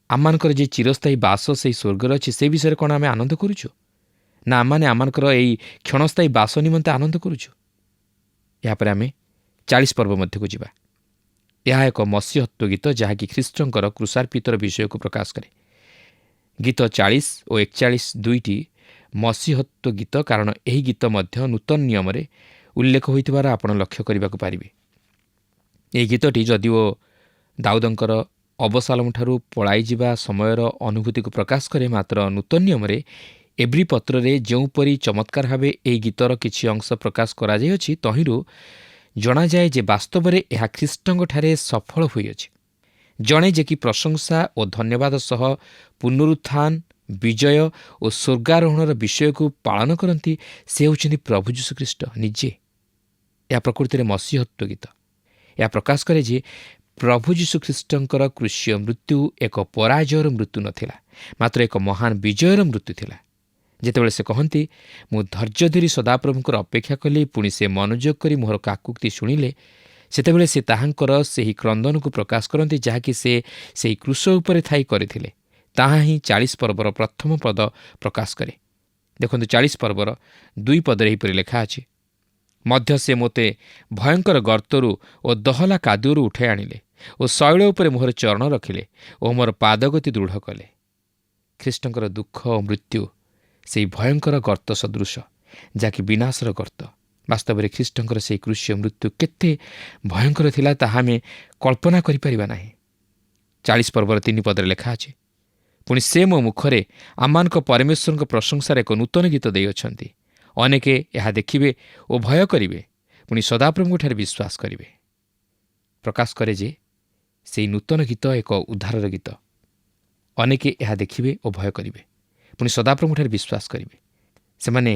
ଆମମାନଙ୍କର ଯେ ଚିରସ୍ଥାୟୀ ବାସ ସେହି ସ୍ୱର୍ଗରେ ଅଛି, ସେ ବିଷୟରେ କ'ଣ ଆମେ ଆନନ୍ଦ କରୁଛୁ? ନା ଆମମାନେ ଆମମାନଙ୍କର ଏହି କ୍ଷଣସ୍ଥାୟୀ ବାସ ନିମନ୍ତେ ଆନନ୍ଦ କରୁଛୁ? ଏହାପରେ ଆମେ 40 ପର୍ବ ମଧ୍ୟକୁ ଯିବା। ଏହା ଏକ ମସୀହତ୍ୱ ଗୀତ, ଯାହାକି ଖ୍ରୀଷ୍ଟଙ୍କର କ୍ରୁଶାର୍ପିତର ବିଷୟକୁ ପ୍ରକାଶ କରେ। ଗୀତ 40 ଓ 41 ଦୁଇଟି ମସୀହତ୍ୱ ଗୀତ, କାରଣ ଏହି ଗୀତ ମଧ୍ୟ ନୂତନ ନିୟମରେ ଉଲ୍ଲେଖ ହୋଇଥିବାର ଆପଣ ଲକ୍ଷ୍ୟ କରିବାକୁ ପାରିବେ। ଏହି ଗୀତଟି ଯଦିଓ ଦାଉଦଙ୍କର ଅବସାଲମଠାରୁ ପଳାଇଯିବା ସମୟର ଅନୁଭୂତିକୁ ପ୍ରକାଶ କରେ, ମାତ୍ର ନୂତନ ନିୟମରେ ଏବ୍ରୀ ପତ୍ରରେ ଯେଉଁପରି ଚମତ୍କାର ଭାବେ ଏହି ଗୀତର କିଛି ଅଂଶ ପ୍ରକାଶ କରାଯାଇଅଛି, ତହିଁରୁ ଜଣାଯାଏ ଯେ ବାସ୍ତବରେ ଏହା ଖ୍ରୀଷ୍ଟଙ୍କଠାରେ ସଫଳ ହୋଇଅଛି। ଜଣେ ଯେ କି ପ୍ରଶଂସା ଓ ଧନ୍ୟବାଦ ସହ ପୁନରୁତ୍ଥାନ, ବିଜୟ ଓ ସ୍ୱର୍ଗାରୋହଣର ବିଷୟକୁ ପାଳନ କରନ୍ତି, ସେ ହେଉଛନ୍ତି ପ୍ରଭୁ ଯୀଶୁଖ୍ରୀଷ୍ଟ ନିଜେ। ଏହା ପ୍ରକୃତିରେ ମସୀହତ୍ୱ ଗୀତ। ଏହା ପ୍ରକାଶ କରେ ଯେ ପ୍ରଭୁ ଯୀଶୁଖ୍ରୀଷ୍ଟଙ୍କର କ୍ରୁଶୀୟ ମୃତ୍ୟୁ ଏକ ପରାଜୟର ମୃତ୍ୟୁ ନଥିଲା, ମାତ୍ର ଏକ ମହାନ ବିଜୟର ମୃତ୍ୟୁ ଥିଲା। ଯେତେବେଳେ ସେ କହନ୍ତି, ମୁଁ ଧୈର୍ଯ୍ୟ ଧରି ସଦାପ୍ରଭୁଙ୍କର ଅପେକ୍ଷା କଲି, ପୁଣି ସେ ମନୋଯୋଗ କରି ମୋହର କାକୁକ୍ତି ଶୁଣିଲେ, ସେତେବେଳେ ସେ ତାହାଙ୍କର ସେହି କ୍ରନ୍ଦନକୁ ପ୍ରକାଶ କରନ୍ତି, ଯାହାକି ସେ ସେହି କ୍ରୁଶ ଉପରେ ଥାଇ କରିଥିଲେ। ତାହା ହିଁ 40 ପର୍ବର ପ୍ରଥମ ପଦ ପ୍ରକାଶ କରେ। ଦେଖନ୍ତୁ, 40 ପର୍ବର 2 ପଦରେ ଏହିପରି ଲେଖା ଅଛି, ମଧ୍ୟ ସେ ମୋତେ ଭୟଙ୍କର ଗର୍ତ୍ତରୁ ଓ ଦହଲା କାଦୁଅରୁ ଉଠାଇ ଆଣିଲେ ଓ ଶୈଳ ଉପରେ ମୋହର ଚରଣ ରଖିଲେ ଓ ମୋର ପାଦଗତି ଦୃଢ଼ କଲେ। ଖ୍ରୀଷ୍ଟଙ୍କର ଦୁଃଖ ଓ ମୃତ୍ୟୁ ସେହି ଭୟଙ୍କର ଗର୍ତ୍ତ ସଦୃଶ, ଯାହାକି ବିନାଶର ଗର୍ତ୍ତ। ବାସ୍ତବରେ ଖ୍ରୀଷ୍ଟଙ୍କର ସେହି କ୍ରୁଶୀୟ ମୃତ୍ୟୁ କେତେ ଭୟଙ୍କର ଥିଲା, ତାହା ଆମେ କଳ୍ପନା କରିପାରିବା ନାହିଁ। 40 ପର୍ବର 3 ପଦରେ ଲେଖା ଅଛି, ପୁଣି ସେ ମୋ ମୁଖରେ ଆମମାନଙ୍କ ପରମେଶ୍ୱରଙ୍କ ପ୍ରଶଂସାର ଏକ ନୂତନ ଗୀତ ଦେଇଅଛନ୍ତି। ଅନେକ ଏହା ଦେଖିବେ ଓ ଭୟ କରିବେ, ପୁଣି ସଦାପ୍ରଭୁଙ୍କଠାରେ ବିଶ୍ୱାସ କରିବେ। ପ୍ରକାଶ କରେ ଯେ ସେହି ନୂତନ ଗୀତ ଏକ ଉଦ୍ଧାରର ଗୀତ। ଅନେକ ଏହା ଦେଖିବେ ଓ ଭୟ କରିବେ, ପୁଣି ସଦାପ୍ରଭୁଙ୍କଠାରେ ବିଶ୍ୱାସ କରିବେ। ସେମାନେ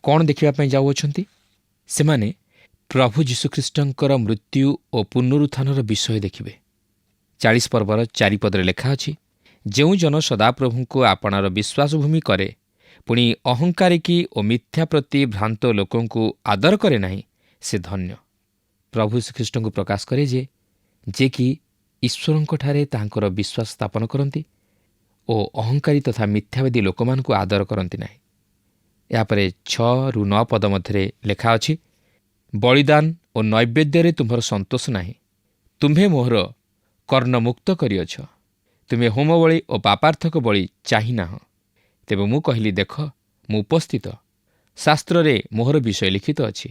କ'ଣ ଦେଖିବା ପାଇଁ ଯାଉଅଛନ୍ତି? ସେମାନେ ପ୍ରଭୁ ଯୀଶୁଖ୍ରୀଷ୍ଟଙ୍କର ମୃତ୍ୟୁ ଓ ପୁନରୁତ୍ଥାନର ବିଷୟ ଦେଖିବେ। 40 ପର୍ବର 4 ପଦରେ ଲେଖା ଅଛି, ଯେଉଁ ଜନ ସଦାପ୍ରଭୁଙ୍କୁ ଆପଣାର ବିଶ୍ୱାସ ଭୂମି କରେ, ପୁଣି ଅହଙ୍କାରିକୀ ଓ ମିଥ୍ୟା ପ୍ରତି ଭ୍ରାନ୍ତ ଲୋକଙ୍କୁ ଆଦର କରେ ନାହିଁ, ସେ ଧନ୍ୟ। ପ୍ରଭୁ ଶ୍ରୀଖ୍ରୀଷ୍ଟଙ୍କୁ ପ୍ରକାଶ କରେ ଯେ କି ଈଶ୍ୱରଙ୍କଠାରେ ତାହାଙ୍କର ବିଶ୍ୱାସ ସ୍ଥାପନ କରନ୍ତି ଓ ଅହଙ୍କାରୀ ତଥା ମିଥ୍ୟାବାଦୀ ଲୋକମାନଙ୍କୁ ଆଦର କରନ୍ତି ନାହିଁ। ଏହାପରେ 6ରୁ 9 ପଦ ମଧ୍ୟରେ ଲେଖା ଅଛି, ବଳିଦାନ ଓ ନୈବେଦ୍ୟରେ ତୁମ୍ଭର ସନ୍ତୋଷ ନାହିଁ, ତୁମ୍ଭେ ମୋହର କର୍ଣ୍ଣମୁକ୍ତ କରିଅଛ, ତୁମେ ହୋମବଳି ଓ ପାପାର୍ଥକ ବଳି ଚାହିଁ ନାହଁ। ତେବେ ମୁଁ କହିଲି, ଦେଖ, ମୁଁ ଉପସ୍ଥିତ, ଶାସ୍ତ୍ରରେ ମୋହର ବିଷୟ ଲିଖିତ ଅଛି।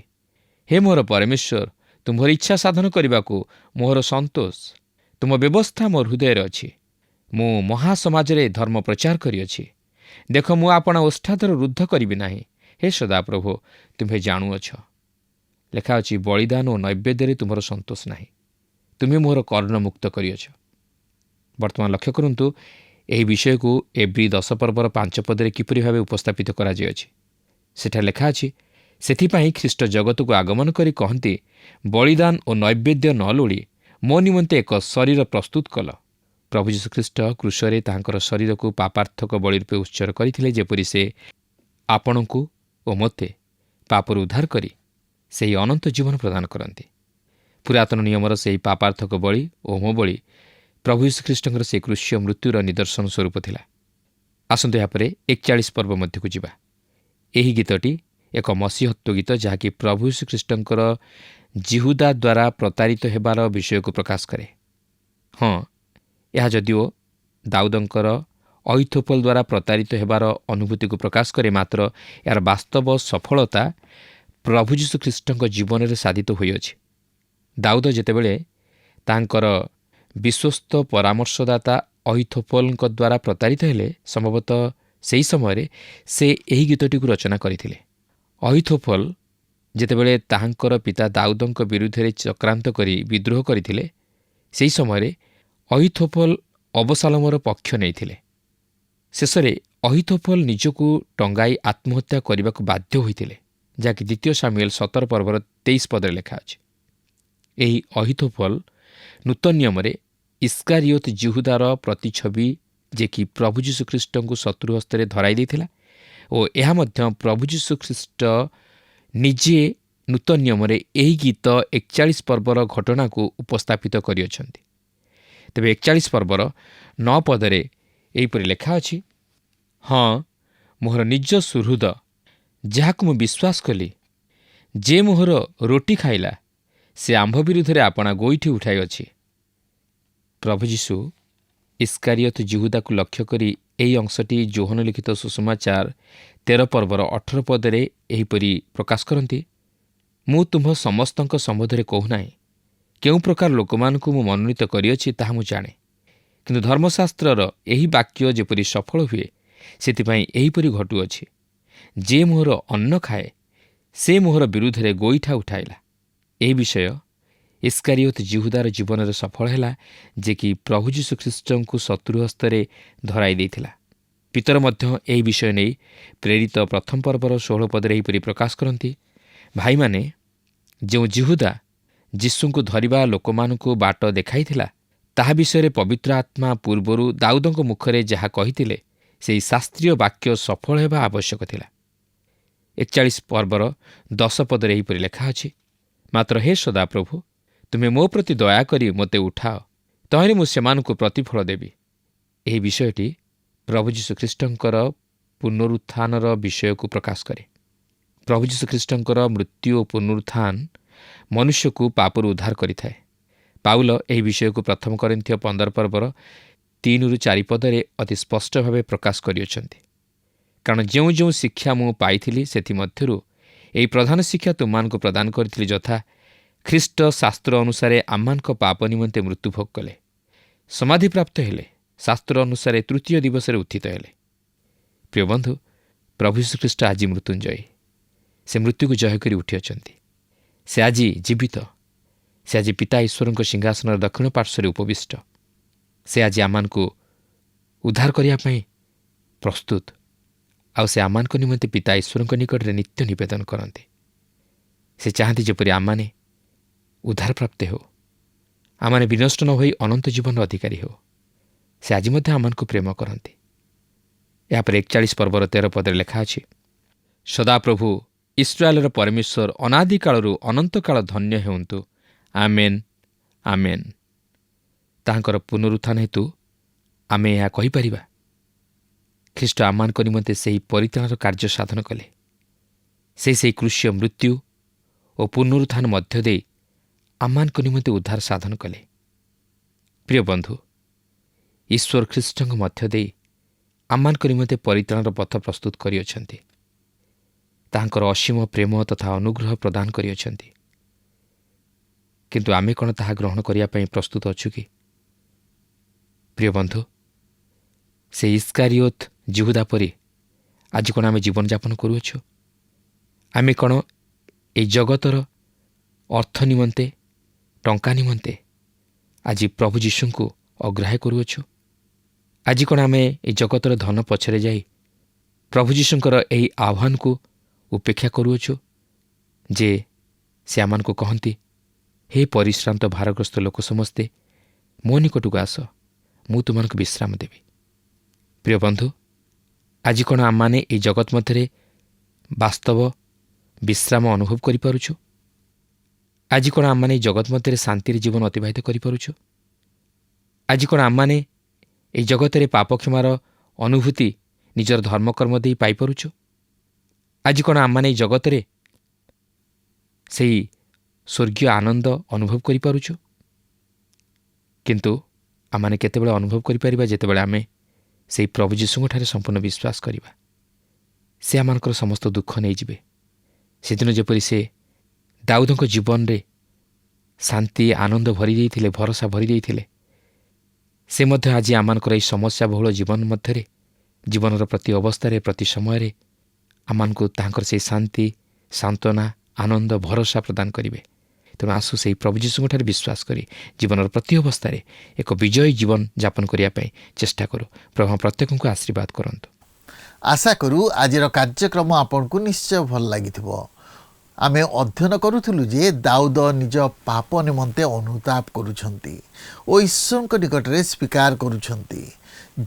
ହେ ମୋହର ପରମେଶ୍ୱର, ତୁମ୍ଭର ଇଚ୍ଛା ସାଧନ କରିବାକୁ ମୋହର ସନ୍ତୋଷ, ତୁମ ବ୍ୟବସ୍ଥା ମୋ ହୃଦୟରେ ଅଛି। ମୁଁ ମହାସମାଜରେ ଧର୍ମ ପ୍ରଚାର କରିଅଛି। ଦେଖ, ମୁଁ ଆପଣା ଓଷ୍ଠାଧର ରୁଦ୍ଧ କରିବି ନାହିଁ। ହେ ସଦାପ୍ରଭୁ, ତୁମ୍ଭେ ଜାଣୁଅଛ। ଲେଖା ଅଛି, ବଳିଦାନ ଓ ନୈବେଦ୍ୟରେ ତୁମର ସନ୍ତୋଷ ନାହିଁ, ତୁମେ ମୋହର କର୍ଣ୍ଣମୁକ୍ତ କରିଅଛ। ବର୍ତ୍ତମାନ ଲକ୍ଷ୍ୟ କରନ୍ତୁ, ଏହି ବିଷୟକୁ ଏବ୍ରୀ 10 ପର୍ବର 5 ପଦରେ କିପରି ଭାବେ ଉପସ୍ଥାପିତ କରାଯାଇଅଛି। ସେଠାରେ ଲେଖା ଅଛି, ସେଥିପାଇଁ ଖ୍ରୀଷ୍ଟ ଜଗତକୁ ଆଗମନ କରି କହନ୍ତି, ବଳିଦାନ ଓ ନୈବେଦ୍ୟ ନ ଲୋଡ଼ି ମୋ ନିମନ୍ତେ ଏକ ଶରୀର ପ୍ରସ୍ତୁତ କଲ। ପ୍ରଭୁ ଯୀଶୁଖ୍ରୀଷ୍ଟ କ୍ରୁଶରେ ତାହାଙ୍କର ଶରୀରକୁ ପାପାର୍ଥକ ବଳି ରୂପେ ଉତ୍ସର୍ଗ କରିଥିଲେ, ଯେପରି ସେ ଆପଣଙ୍କୁ ଓ ମୋତେ ପାପରୁ ଉଦ୍ଧାର କରି ସେହି ଅନନ୍ତ ଜୀବନ ପ୍ରଦାନ କରନ୍ତି। ପୁରାତନ ନିୟମର ସେହି ପାପାର୍ଥକ ବଳି ଓ ହୋମ ବଳି ପ୍ରଭୁ ଯୀଶୁଖ୍ରୀଷ୍ଟଙ୍କର ସେହି କ୍ରୁଶୀୟ ମୃତ୍ୟୁର ନିଦର୍ଶନ ସ୍ୱରୂପ ଥିଲା। ଆସନ୍ତୁ ଏହାପରେ 41 ପର୍ବ ମଧ୍ୟକୁ ଯିବା। ଏହି ଗୀତଟି ଏକ ମସିହତ୍ଵ ଗୀତ, ଯାହାକି ପ୍ରଭୁ ଶ୍ରୀଖ୍ରୀଷ୍ଟଙ୍କର ଜିହୁଦା ଦ୍ୱାରା ପ୍ରତାରିତ ହେବାର ବିଷୟକୁ ପ୍ରକାଶ କରେ। ହଁ, ଏହା ଯଦିଓ ଦାଉଦଙ୍କର ଅହିଥୋପଲ ଦ୍ୱାରା ପ୍ରତାରିତ ହେବାର ଅନୁଭୂତିକୁ ପ୍ରକାଶ କରେ, ମାତ୍ର ଏହାର ବାସ୍ତବ ସଫଳତା ପ୍ରଭୁ ଯୀଶୁଖ୍ରୀଷ୍ଟଙ୍କ ଜୀବନରେ ସାଧିତ ହୋଇଅଛି। ଦାଉଦ ଯେତେବେଳେ ତାଙ୍କର ବିଶ୍ୱସ୍ତ ପରାମର୍ଶଦାତା ଅହିଥୋପଲଙ୍କ ଦ୍ୱାରା ପ୍ରତାରିତ ହେଲେ, ସମ୍ଭବତଃ ସେହି ସମୟରେ ସେ ଏହି ଗୀତଟିକୁ ରଚନା କରିଥିଲେ। ଅହିଥୋପଲ ଯେତେବେଳେ ତାହାଙ୍କର ପିତା ଦାଉଦଙ୍କ ବିରୁଦ୍ଧରେ ଚକ୍ରାନ୍ତ କରି ବିଦ୍ରୋହ କରିଥିଲେ, ସେହି ସମୟରେ ଅହିଥୋପଲ ଅବସାଲୋମର ପକ୍ଷ ନେଇଥିଲେ। ଶେଷରେ ଅହିଥୋପଲ ନିଜକୁ ଟଙ୍ଗାଇ ଆତ୍ମହତ୍ୟା କରିବାକୁ ବାଧ୍ୟ ହୋଇଥିଲେ, ଯାହାକି 2 ସାମୁଏଲ 17 ପର୍ବର 23 ପଦରେ ଲେଖା ଅଛି। ଏହି ଅହିଥୋପଲ ନୂତନ ନିୟମରେ ଇସ୍କାରିଓତ ଜିହୁଦାର ପ୍ରତିଛବି, ଯିଏକି ପ୍ରଭୁ ଯୀଶୁଖ୍ରୀଷ୍ଟଙ୍କୁ ଶତ୍ରୁ ହସ୍ତରେ ଧରାଇ ଦେଇଥିଲା, ଓ ଏହା ମଧ୍ୟ ପ୍ରଭୁ ଯୀଶୁଖ୍ରୀଷ୍ଟ ନିଜେ ନୂତନ ନିୟମରେ ଏହି ଗୀତ 41 ପର୍ବର ଘଟଣାକୁ ଉପସ୍ଥାପିତ କରିଅଛନ୍ତି। ତେବେ 41 ପର୍ବର 9 ପଦରେ ଏହିପରି ଲେଖା ଅଛି, ହଁ, ମୋହର ନିଜ ସୁହୃଦ, ଯାହାକୁ ମୁଁ ବିଶ୍ୱାସ କଲି, ଯେ ମୋହର ରୋଟି ଖାଇଲା, ସେ ଆମ୍ଭ ବିରୁଦ୍ଧରେ ଆପଣା ଗୋଇଠି ଉଠାଇଅଛି। ପ୍ରଭୁ ଯୀଶୁ ଇସ୍କାରିଓତ ଜିହୁଦାକୁ ଲକ୍ଷ୍ୟ କରି ଏହି ଅଂଶଟି ଯୋହନ ଲିଖିତ ସୁସମାଚାର 13 ପର୍ବର 18 ପଦରେ ଏହିପରି ପ୍ରକାଶ କରନ୍ତି, ମୁଁ ତୁମ୍ଭ ସମସ୍ତଙ୍କ ସମ୍ବନ୍ଧରେ କହୁନାହିଁ, କେଉଁ ପ୍ରକାର ଲୋକମାନଙ୍କୁ ମୁଁ ମନୋନୀତ କରିଅଛି ତାହା ମୁଁ ଜାଣେ। କିନ୍ତୁ ଧର୍ମଶାସ୍ତ୍ରର ଏହି ବାକ୍ୟ ଯେପରି ସଫଳ ହୁଏ, ସେଥିପାଇଁ ଏହିପରି ଘଟୁଅଛି, ଯେ ମୋହର ଅନ୍ନ ଖାଏ, ସେ ମୋହର ବିରୁଦ୍ଧରେ ଗୋଇଠା ଉଠାଇଲା। ଏହି ବିଷୟ ଇସ୍କାରିଓତ ଜିହୁଦାର ଜୀବନରେ ସଫଳ ହେଲା, ଯେ କି ପ୍ରଭୁ ଯୀଶୁଖ୍ରୀଷ୍ଟଙ୍କୁ ଶତ୍ରୁ ହସ୍ତରେ ଧରାଇ ଦେଇଥିଲା। ପିତର ମଧ୍ୟ ଏହି ବିଷୟ ନେଇ ପ୍ରେରିତ ପ୍ରଥମ ପର୍ବର 16 ପଦରେ ଏହିପରି ପ୍ରକାଶ କରନ୍ତି, ଭାଇମାନେ, ଯେଉଁ ଜିହୁଦା ଯୀଶୁଙ୍କୁ ଧରିବା ଲୋକମାନଙ୍କୁ ବାଟ ଦେଖାଇଥିଲା, ତାହା ବିଷୟରେ ପବିତ୍ର ଆତ୍ମା ପୂର୍ବରୁ ଦାଉଦଙ୍କ ମୁଖରେ ଯାହା କହିଥିଲେ, ସେହି ଶାସ୍ତ୍ରୀୟ ବାକ୍ୟ ସଫଳ ହେବା ଆବଶ୍ୟକ ଥିଲା। 41 ପର୍ବର 10 ପଦରେ ଏହିପରି ଲେଖା ଅଛି, ମାତ୍ର ହେ ସଦାପ୍ରଭୁ, ତୁମେ ମୋ ପ୍ରତି ଦୟାକରି ମୋତେ ଉଠାଅ, ତହିଁରେ ମୁଁ ସେମାନଙ୍କୁ ପ୍ରତିଫଳ ଦେବି। ଏହି ବିଷୟଟି ପ୍ରଭୁ ଯୀଶୁଖ୍ରୀଷ୍ଟଙ୍କର ପୁନରୁତ୍ଥାନର ବିଷୟକୁ ପ୍ରକାଶ କରେ। ପ୍ରଭୁ ଯୀଶୁଖ୍ରୀଷ୍ଟଙ୍କର ମୃତ୍ୟୁ ଓ ପୁନରୁତ୍ଥାନ ମନୁଷ୍ୟକୁ ପାପରୁ ଉଦ୍ଧାର କରିଥାଏ। ପାଉଲ ଏହି ବିଷୟକୁ ପ୍ରଥମ କରିନ୍ଥୀୟ 15 ପର୍ବର 3-4 ପଦରେ ଅତି ସ୍ପଷ୍ଟ ଭାବେ ପ୍ରକାଶ କରିଅଛନ୍ତି। କାରଣ ଯେଉଁ ଯେଉଁ ଶିକ୍ଷା ମୁଁ ପାଇଥିଲି, ସେଥିମଧ୍ୟରୁ ଏହି ପ୍ରଧାନ ଶିକ୍ଷା ତୁମମାନଙ୍କୁ ପ୍ରଦାନ କରିଥିଲି, ଯଥା ଖ୍ରୀଷ୍ଟ ଶାସ୍ତ୍ର ଅନୁସାରେ ଆମମାନଙ୍କ ପାପ ନିମନ୍ତେ ମୃତ୍ୟୁଭୋଗ କଲେ, ସମାଧିପ୍ରାପ୍ତ ହେଲେ, ଶାସ୍ତ୍ର ଅନୁସାରେ ତୃତୀୟ ଦିବସରେ ଉତ୍ଥିତ ହେଲେ। ପ୍ରିୟ ବନ୍ଧୁ, ପ୍ରଭୁ ଯୀଶୁଖ୍ରୀଷ୍ଟ ଆଜି ମୃତ୍ୟୁଞ୍ଜୟୀ। ସେ ମୃତ୍ୟୁକୁ ଜୟ କରି ଉଠିଅଛନ୍ତି। ସେ ଆଜି ଜୀବିତ। ସେ ଆଜି ପିତା ଈଶ୍ୱରଙ୍କ ସିଂହାସନର ଦକ୍ଷିଣ ପାର୍ଶ୍ୱରେ ଉପବିଷ୍ଟ। ସେ ଆଜି ଆମମାନଙ୍କୁ ଉଦ୍ଧାର କରିବା ପାଇଁ ପ୍ରସ୍ତୁତ, ଆଉ ସେ ଆମମାନଙ୍କ ନିମନ୍ତେ ପିତା ଈଶ୍ୱରଙ୍କ ନିକଟରେ ନିତ୍ୟ ନିବେଦନ କରନ୍ତି। ସେ ଚାହାନ୍ତି ଯେପରି ଆମମାନେ ଉଦ୍ଧାରପ୍ରାପ୍ତ ହେଉ, ଆମମାନେ ବିନଷ୍ଟ ନ ହୋଇ ଅନନ୍ତ ଜୀବନର ଅଧିକାରୀ ହେଉ। ସେ ଆଜି ମଧ୍ୟ ଆମମାନଙ୍କୁ ପ୍ରେମ କରନ୍ତି। ଏହାପରେ 41 ପର୍ବର 13 ପଦରେ ଲେଖା ଅଛି, ସଦାପ୍ରଭୁ ଇସ୍ରାଏଲର ପରମେଶ୍ୱର ଅନାଦି କାଳରୁ ଅନନ୍ତ କାଳ ଧନ୍ୟ ହେଉନ୍ତୁ। ଆମେନ୍, ଆମେନ୍। ତାହାଙ୍କର ପୁନରୁତ୍ଥାନ ହେତୁ ଆମେ ଏହା କହିପାରିବା, ଖ୍ରୀଷ୍ଟ ଆମମାନଙ୍କ ନିମନ୍ତେ ସେହି ପରିତ୍ରାଣର କାର୍ଯ୍ୟ ସାଧନ କଲେ। ସେହି କୃଷ୍ୟ ମୃତ୍ୟୁ ଓ ପୁନରୁତ୍ଥାନ ମଧ୍ୟ ଦେଇ ଆମମାନଙ୍କ ନିମନ୍ତେ ଉଦ୍ଧାର ସାଧନ କଲେ। ପ୍ରିୟ ବନ୍ଧୁ, ଈଶ୍ୱର ଖ୍ରୀଷ୍ଟଙ୍କ ମଧ୍ୟ ଦେଇ ଆମମାନଙ୍କ ନିମନ୍ତେ ପରିତ୍ରାଣର ପଥ ପ୍ରସ୍ତୁତ କରିଅଛନ୍ତି। ତାହାଙ୍କର ଅସୀମ ପ୍ରେମ ତଥା ଅନୁଗ୍ରହ ପ୍ରଦାନ କରିଅଛନ୍ତି। କିନ୍ତୁ ଆମେ କ'ଣ ତାହା ଗ୍ରହଣ କରିବା ପାଇଁ ପ୍ରସ୍ତୁତ ଅଛୁ କି? ପ୍ରିୟ ବନ୍ଧୁ, ସେ ଇସ୍କାରିଓତ ଜିହୁଦା ପରି ଆଜି କ'ଣ ଆମେ ଜୀବନଯାପନ କରୁଅଛୁ? ଆମେ କ'ଣ ଏହି ଜଗତର ଅର୍ଥ ନିମନ୍ତେ, ଟଙ୍କା ନିମନ୍ତେ ଆଜି ପ୍ରଭୁ ଯୀଶୁଙ୍କୁ ଅଗ୍ରାହ୍ୟ କରୁଅଛୁ? ଆଜି କ'ଣ ଆମେ ଏହି ଜଗତର ଧନ ପଛରେ ଯାଇ ପ୍ରଭୁ ଯୀଶୁଙ୍କର ଏହି ଆହ୍ୱାନକୁ ଉପେକ୍ଷା କରୁଅଛୁ, ଯେ ସେ ଆମମାନଙ୍କୁ କହନ୍ତି, ହେ ପରିଶ୍ରାନ୍ତ ଭାରଗ୍ରସ୍ତ ଲୋକ ସମସ୍ତେ, ମୋ ନିକଟକୁ ଆସ, ମୁଁ ତୁମମାନଙ୍କୁ ବିଶ୍ରାମ ଦେବି। ପ୍ରିୟ ବନ୍ଧୁ, ଆଜି କ'ଣ ଆମମାନେ ଏହି ଜଗତ ମଧ୍ୟରେ ବାସ୍ତବ ବିଶ୍ରାମ ଅନୁଭବ କରିପାରୁଛୁ? ଆଜି କ'ଣ ଆମମାନେ ଏହି ଜଗତ ମଧ୍ୟରେ ଶାନ୍ତିରେ ଜୀବନ ଅତିବାହିତ କରିପାରୁଛୁ? ଆଜି କ'ଣ ଆମମାନେ ଏହି ଜଗତରେ ପାପ କ୍ଷମାର ଅନୁଭୂତି ନିଜର ଧର୍ମକର୍ମ ଦେଇ ପାଇପାରୁଛୁ? ଆଜି କ'ଣ ଆମମାନେ ଏହି ଜଗତରେ ସେହି ସ୍ୱର୍ଗୀୟ ଆନନ୍ଦ ଅନୁଭବ କରିପାରୁଛୁ? କିନ୍ତୁ ଆମମାନେ କେତେବେଳେ ଅନୁଭବ କରିପାରିବା? ଯେତେବେଳେ ଆମେ ସେହି ପ୍ରଭୁ ଯୀଶୁଙ୍କଠାରେ ସମ୍ପୂର୍ଣ୍ଣ ବିଶ୍ୱାସ କରିବା। ସେ ଆମମାନଙ୍କର ସମସ୍ତ ଦୁଃଖ ନେଇଯିବେ। ସେଦିନ ଯେପରି ସେ ଦାଉଦଙ୍କ ଜୀବନରେ ଶାନ୍ତି ଆନନ୍ଦ ଭରି ଦେଇଥିଲେ, ଭରସା ଭରି ଦେଇଥିଲେ, ସେ ମଧ୍ୟ ଆଜି ଆମମାନଙ୍କର ଏହି ସମସ୍ୟା ବହୁଳ ଜୀବନ ମଧ୍ୟରେ, ଜୀବନର ପ୍ରତି ଅବସ୍ଥାରେ, ପ୍ରତି ସମୟରେ ଆମମାନଙ୍କୁ ତାଙ୍କର ସେହି ଶାନ୍ତି, ସାନ୍ତ୍ୱନା, ଆନନ୍ଦ, ଭରସା ପ୍ରଦାନ କରିବେ। ତେଣୁ ଆସୁ ସେହି ପ୍ରଭୁ ଯୀଶୁଙ୍କଠାରେ ବିଶ୍ୱାସ କରି ଜୀବନର ପ୍ରତି ଅବସ୍ଥାରେ ଏକ ବିଜୟୀ ଜୀବନ ଯାପନ କରିବା ପାଇଁ ଚେଷ୍ଟା କରୁ। ପ୍ରଭୁ ପ୍ରତ୍ୟେକଙ୍କୁ ଆଶୀର୍ବାଦ କରନ୍ତୁ। ଆଶା କରୁ ଆଜିର କାର୍ଯ୍ୟକ୍ରମ ଆପଣଙ୍କୁ ନିଶ୍ଚୟ ଭଲ ଲାଗିଥିବ। ଆମେ ଅଧ୍ୟୟନ କରୁଥିଲୁ ଯେ ଦାଉଦ ନିଜ ପାପ ନିମନ୍ତେ ଅନୁତାପ କରୁଛନ୍ତି ଓ ଈଶ୍ୱରଙ୍କ ନିକଟରେ ସ୍ୱୀକାର କରୁଛନ୍ତି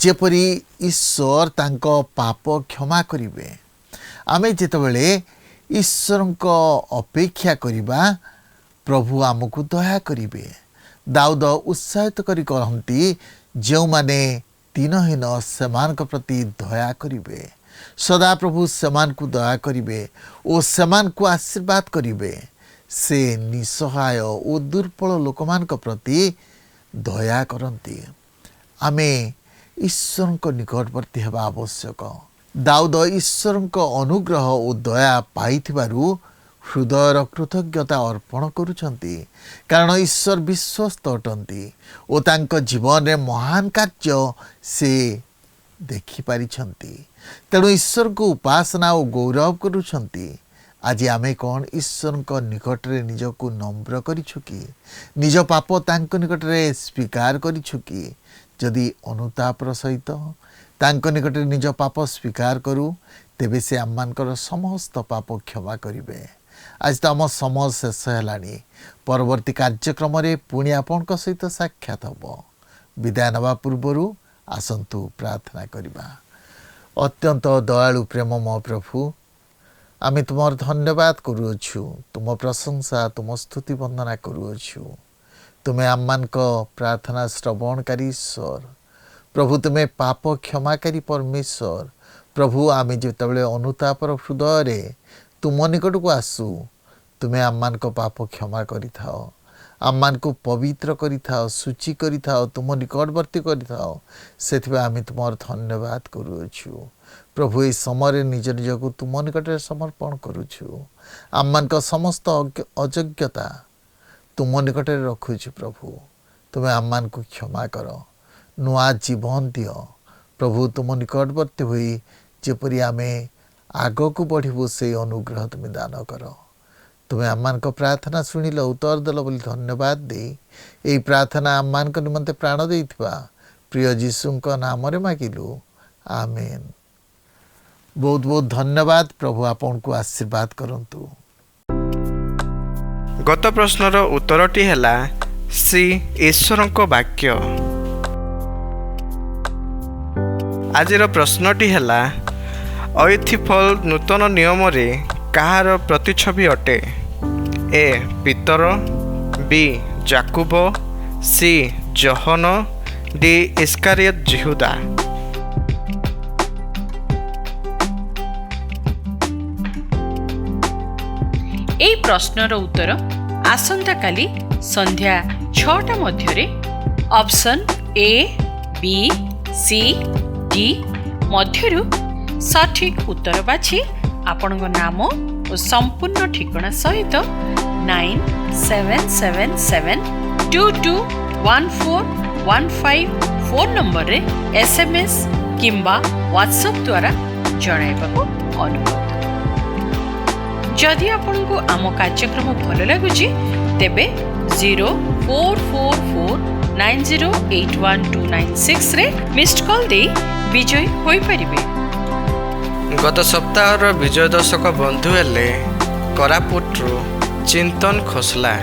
ଯେପରି ଈଶ୍ୱର ତାଙ୍କ ପାପ କ୍ଷମା କରିବେ। ଆମେ ଯେତେବେଳେ ଈଶ୍ୱରଙ୍କ ଅପେକ୍ଷା କରିବା, ପ୍ରଭୁ ଆମକୁ ଦୟା କରିବେ। ଦାଉଦ ଉତ୍ସାହିତ କରି କହନ୍ତି, ଯେଉଁମାନେ ଦିନହୀନ ସେମାନଙ୍କ ପ୍ରତି ଦୟା କରିବେ। ସଦାପ୍ରଭୁ ସେମାନଙ୍କୁ ଦୟା କରିବେ ଓ ସେମାନଙ୍କୁ ଆଶୀର୍ବାଦ କରିବେ। ସେ ନିଃସହାୟ ଓ ଦୁର୍ବଳ ଲୋକମାନଙ୍କ ପ୍ରତି ଦୟା କରନ୍ତି। ଆମେ ଈଶ୍ୱରଙ୍କ ନିକଟବର୍ତ୍ତୀ ହେବା ଆବଶ୍ୟକ। ଦାଉଦ ଈଶ୍ୱରଙ୍କ ଅନୁଗ୍ରହ ଓ ଦୟା ପାଇଥିବାରୁ ହୃଦୟର କୃତଜ୍ଞତା ଅର୍ପଣ କରୁଛନ୍ତି, କାରଣ ଈଶ୍ୱର ବିଶ୍ୱସ୍ତ ଅଟନ୍ତି ଓ ତାଙ୍କ ଜୀବନରେ ମହାନ କାର୍ଯ୍ୟ ସେ ଦେଖିପାରିଛନ୍ତି। ତେଣୁ ଈଶ୍ୱରଙ୍କୁ ଉପାସନା ଓ ଗୌରବ କରୁଛନ୍ତି। ଆଜି ଆମେ କ'ଣ ଈଶ୍ୱରଙ୍କ ନିକଟରେ ନିଜକୁ ନମ୍ର କରିଛୁ କି? ନିଜ ପାପ ତାଙ୍କ ନିକଟରେ ସ୍ୱୀକାର କରିଛୁ କି? ଯଦି ଅନୁତାପର ସହିତ ତାଙ୍କ ନିକଟରେ ନିଜ ପାପ ସ୍ୱୀକାର କରୁ, ତେବେ ସେ ଆମମାନଙ୍କର ସମସ୍ତ ପାପ କ୍ଷମା କରିବେ। ଆଜି ତ ଆମ ସମୟ ଶେଷ ହେଲାଣି। ପରବର୍ତ୍ତୀ କାର୍ଯ୍ୟକ୍ରମରେ ପୁଣି ଆପଣଙ୍କ ସହିତ ସାକ୍ଷାତ ହେବ। ବିଦାୟ ନେବା ପୂର୍ବରୁ ଆସନ୍ତୁ ପ୍ରାର୍ଥନା କରିବା। ଅତ୍ୟନ୍ତ ଦୟାଳୁ ପ୍ରେମମୟ ପ୍ରଭୁ, ଆମେ ତୁମର ଧନ୍ୟବାଦ କରୁଅଛୁ, ତୁମ ପ୍ରଶଂସା, ତୁମ ସ୍ତୁତି ବନ୍ଦନା କରୁଅଛୁ। ତୁମେ ଆମମାନଙ୍କ ପ୍ରାର୍ଥନା ଶ୍ରବଣକାରୀ ଈଶ୍ୱର। ପ୍ରଭୁ ତୁମେ ପାପ କ୍ଷମାକାରୀ ପରମେଶ୍ୱର। ପ୍ରଭୁ ଆମେ ଯେତେବେଳେ ଅନୁତାପର ହୃଦୟରେ ତୁମ ନିକଟକୁ ଆସୁ, ତୁମେ ଆମମାନଙ୍କ ପାପ କ୍ଷମା କରିଥାଅ, ଆମମାନଙ୍କୁ ପବିତ୍ର କରିଥାଅ, ସୂଚି କରିଥାଅ, ତୁମ ନିକଟବର୍ତ୍ତୀ କରିଥାଅ। ସେଥିପାଇଁ ଆମେ ତୁମର ଧନ୍ୟବାଦ କରୁଅଛୁ। ପ୍ରଭୁ ଏହି ସମୟରେ ନିଜ ନିଜକୁ ତୁମ ନିକଟରେ ସମର୍ପଣ କରୁଛୁ। ଆମମାନଙ୍କ ସମସ୍ତ ଅଯୋଗ୍ୟତା ତୁମ ନିକଟରେ ରଖୁଛୁ। ପ୍ରଭୁ ତୁମେ ଆମମାନଙ୍କୁ କ୍ଷମା କର, ନୂଆ ଜୀବନ ଦିଅ। ପ୍ରଭୁ ତୁମ ନିକଟବର୍ତ୍ତୀ ହୋଇ ଯେପରି ଆମେ ଆଗକୁ ବଢ଼ିବୁ, ସେଇ ଅନୁଗ୍ରହ ତୁମେ ଦାନ କର। ତୁମେ ଆମମାନଙ୍କ ପ୍ରାର୍ଥନା ଶୁଣିଲ, ଉତ୍ତର ଦେଲ ବୋଲି ଧନ୍ୟବାଦ ଦେଇ ଏହି ପ୍ରାର୍ଥନା ଆମମାନଙ୍କ ନିମନ୍ତେ ପ୍ରାଣ ଦେଇଥିବା ପ୍ରିୟ ଯୀଶୁଙ୍କ ନାମରେ ମାଗିଲୁ, ଆମେନ୍। ବହୁତ ବହୁତ ଧନ୍ୟବାଦ। ପ୍ରଭୁ ଆପଣଙ୍କୁ ଆଶୀର୍ବାଦ କରନ୍ତୁ। ଗତ ପ୍ରଶ୍ନର ଉତ୍ତରଟି ହେଲା ସି ଈଶ୍ୱରଙ୍କ ବାକ୍ୟ। ଆଜିର ପ୍ରଶ୍ନଟି ହେଲା, ଅଇଥିଫଲ ନୂତନ ନିୟମରେ କାହାର ପ୍ରତିଛବି ଅଟେ? ଏ ପିତର, ବି ଯାକୁବ, ସି ଜହନ, ଡି ଇସ୍କାରିୟତ ଯିହୁଦା। এই প্রশ্নর উত্তর আসন্তাকালি সন্ধ্যা 6টা মধ্যে option A, B, C, D মধ্যরু সঠিক উত্তর বাছি আপনার নাম ও সম্পূর্ণ ঠিকনা সহিত 9777221415 ফোন নম্বরে SMS কিংবা WhatsApp দ্বারা জଣାଇବାକୁ অনুরোধ। जदि आपको आम कार्यक्रम भल लगुच तेबे 0444908126 रे मिस्ड कॉल दे विजयी होई परिबे। गत सप्ताहर विजय दर्शक बंधु हेले कोरापुटरू चिंतन खोसला।